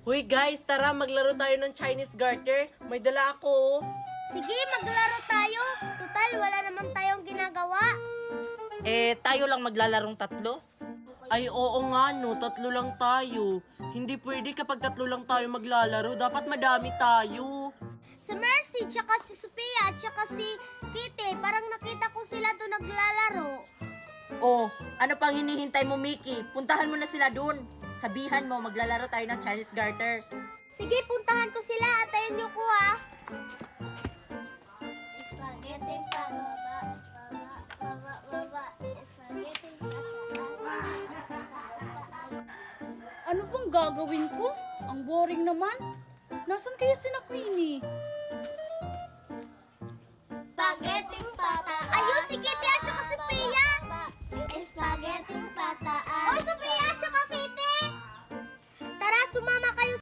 Huy guys, tara maglaro tayo ng Chinese garter. May dala ako. Sige, maglaro tayo. Total, wala naman tayong ginagawa. Tayo lang maglalarong tatlo? Ay, oo nga no, tatlo lang tayo. Hindi pwede kapag tatlo lang tayo maglalaro, dapat madami tayo. Si Mercy, tsaka si Sophia, tsaka si Kitty, parang nakita ko sila doon naglalaro. Oh, ano pang hinihintay mo, Mickey? Puntahan mo na sila dun. Sabihan mo, maglalaro tayo ng Chinese garter. Sige, puntahan ko sila. Atayin niyo ko, ha. Spaghetti pababa, baba, baba. Spaghetti pababa. Ano bang gagawin ko? Ang boring naman. Nasaan kaya si Queenie? Spaghetti pata. Ayun, si Kitty at saka si Sophia. Spaghetti pataan. Oy, Sophia at saka Kitty. Tara, sumama